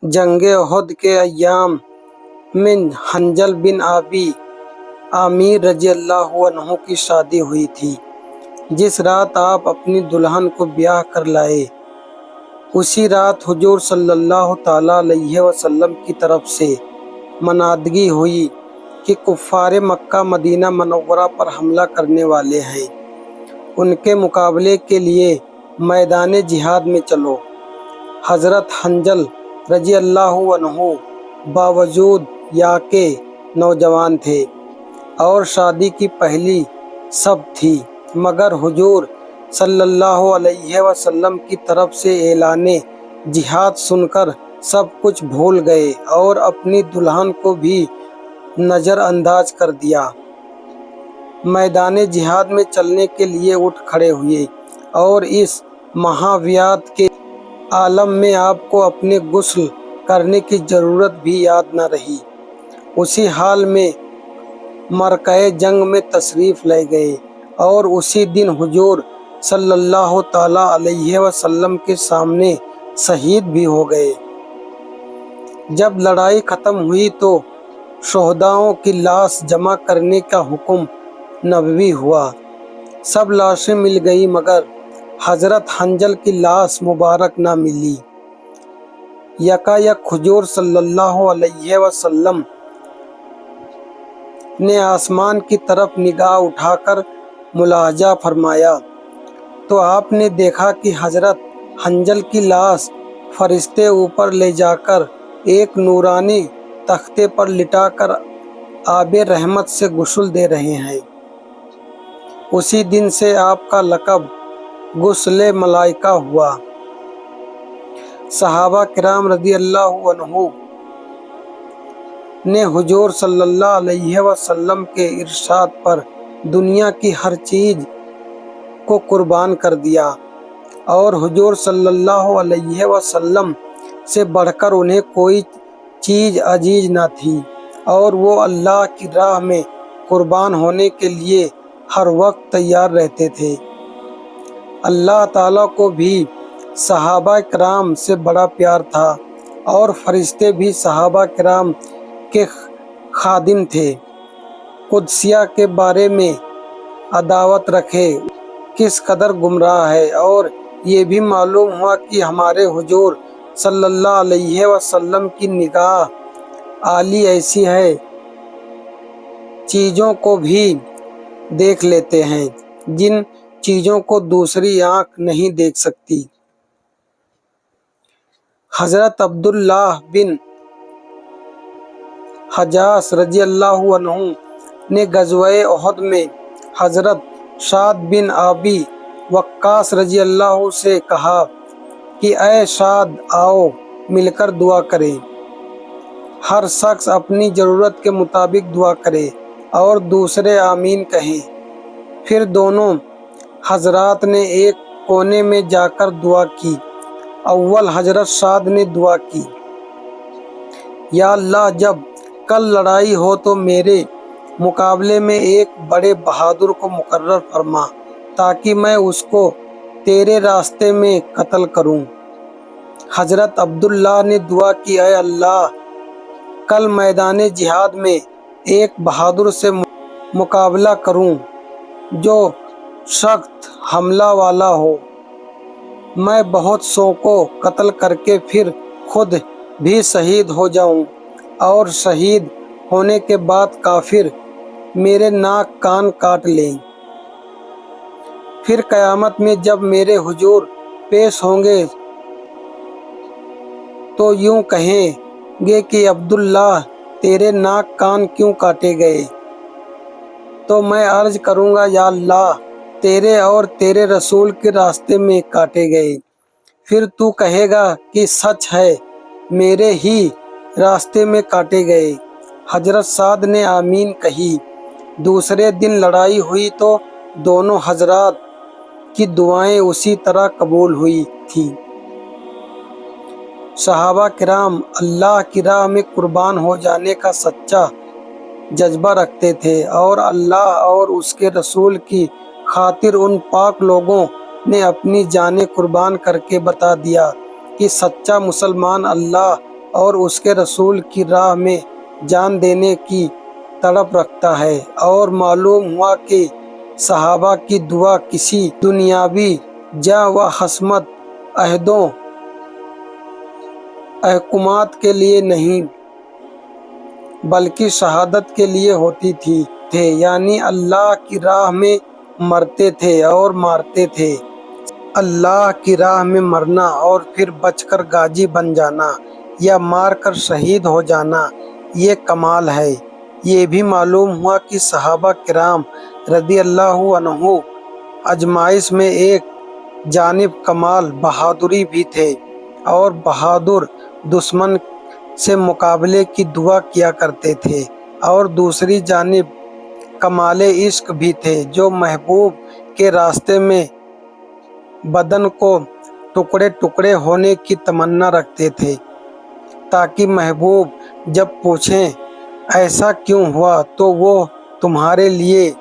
جنگ احد کے ایام میں حنظل بن ابی عامر رضی اللہ عنہ کی شادی ہوئی تھی۔ جس رات آپ اپنی دلہن کو بیاہ کر لائے، اسی رات حضور صلی اللہ تعالیٰ علیہ وسلم کی طرف سے منادگی ہوئی کہ کفار مکہ مدینہ منورہ پر حملہ کرنے والے ہیں، ان کے مقابلے کے لیے میدان جہاد میں چلو۔ حضرت حنظل رضی اللہ عنہ باوجود یا کہ نوجوان تھے اور شادی کی پہلی شب تھی، مگر حضور صلی اللہ علیہ وسلم کی طرف سے اعلان جہاد سن کر سب کچھ بھول گئے اور اپنی دلہن کو بھی نظر انداز کر دیا۔ میدان جہاد میں چلنے کے لیے اٹھ کھڑے ہوئے اور اس مہاویات کے عالم میں آپ کو اپنے غسل کرنے کی ضرورت بھی یاد نہ رہی۔ اسی حال میں مرکۂ جنگ میں تشریف لے گئے اور اسی دن حضور صلی اللہ تعالیٰ علیہ وسلم کے سامنے شہید بھی ہو گئے۔ جب لڑائی ختم ہوئی تو شہداؤں کی لاش جمع کرنے کا حکم نبوی ہوا۔ سب لاشیں مل گئی مگر حضرت حنظل کی لاش مبارک نہ ملی۔ یکایک حضور صلی اللہ علیہ وسلم نے آسمان کی طرف نگاہ اٹھا کر ملاحظہ فرمایا تو آپ نے دیکھا کہ حضرت حنظل کی لاش فرشتے اوپر لے جا کر ایک نورانی تختے پر لٹا کر آب رحمت سے غسل دے رہے ہیں۔ اسی دن سے آپ کا لقب غسل ملائکہ ہوا۔ صحابہ کرام رضی اللہ عنہ نے حضور صلی اللہ علیہ وسلم کے ارشاد پر دنیا کی ہر چیز کو قربان کر دیا اور حضور صلی اللہ علیہ وسلم سے بڑھ کر انہیں کوئی چیز عزیز نہ تھی، اور وہ اللہ کی راہ میں قربان ہونے کے لیے ہر وقت تیار رہتے تھے۔ اللہ تعالیٰ کو بھی صحابہ کرام سے بڑا پیار تھا اور فرشتے بھی صحابہ کرام کے خادم تھے۔ قدسیہ کے بارے میں عداوت رکھے کس قدر گمراہ ہے، اور یہ بھی معلوم ہوا کہ ہمارے حضور صلی اللہ علیہ وسلم کی نگاہ عالی ایسی ہے، چیزوں کو بھی دیکھ لیتے ہیں جن چیزوں کو دوسری آنکھ نہیں دیکھ سکتی۔ حضرت عبداللہ بن حجاج رضی اللہ عنہ نے غزوہ احد میں حضرت سعد بن ابی وقاص رضی اللہ سے کہا کہ اے سعد، آؤ مل کر دعا کریں۔ ہر شخص اپنی ضرورت کے مطابق دعا کرے اور دوسرے آمین کہیں۔ پھر دونوں حضرات نے ایک کونے میں جا کر دعا کی۔ اول حضرت سعد نے دعا کی، یا اللہ، جب کل لڑائی ہو تو میرے مقابلے میں ایک بڑے بہادر کو مقرر فرما تاکہ میں اس کو تیرے راستے میں قتل کروں۔ حضرت عبداللہ نے دعا کی، اے اللہ، کل میدان جہاد میں ایک بہادر سے مقابلہ کروں جو سخت حملہ والا ہو، میں بہت سو کو قتل کر کے پھر خود بھی شہید ہو جاؤں، اور شہید ہونے کے بعد کافر میرے ناک کان کاٹ لیں۔ پھر قیامت میں جب میرے حضور پیش ہوں گے تو یوں کہیں گے کہ عبداللہ، تیرے ناک کان کیوں کاٹے گئے؟ تو میں عرض کروں گا، یا اللہ، تیرے اور تیرے رسول کے راستے میں کاٹے گئے۔ پھر تو کہے گا کہ سچ ہے، میرے ہی راستے میں کاٹے گئے۔ حضرت سعد نے آمین کہی۔ دوسرے دن لڑائی ہوئی تو دونوں حضرات کی دعائیں اسی طرح قبول ہوئی تھیں۔ صحابہ کرام اللہ کی راہ میں قربان ہو جانے کا سچا جذبہ رکھتے تھے، اور اللہ اور اس کے رسول کی خاطر ان پاک لوگوں نے اپنی جانیں قربان کر کے بتا دیا کہ سچا مسلمان اللہ اور اس کے رسول کی راہ میں جان دینے کی تڑپ رکھتا ہے، اور معلوم ہوا کہ صحابہ کی دعا کسی دنیاوی جاہ و حسمت عہدوں احکامات کے لیے نہیں بلکہ شہادت کے لیے ہوتی تھے، یعنی اللہ کی راہ میں مرتے تھے اور مارتے تھے۔ اللہ کی راہ میں مرنا اور پھر بچ کر غازی بن جانا یا مار کر شہید ہو جانا، یہ کمال ہے۔ یہ بھی معلوم ہوا کہ صحابہ کرام رضی اللہ عنہم اجمعین میں ایک جانب کمال بہادری بھی تھے اور بہادر دشمن سے مقابلے کی دعا کیا کرتے تھے، اور دوسری جانب کمال عشق بھی تھے جو محبوب کے راستے میں بدن کو ٹکڑے ٹکڑے ہونے کی تمنا رکھتے تھے، تاکہ محبوب جب پوچھیں ایسا کیوں ہوا تو وہ تمہارے لیے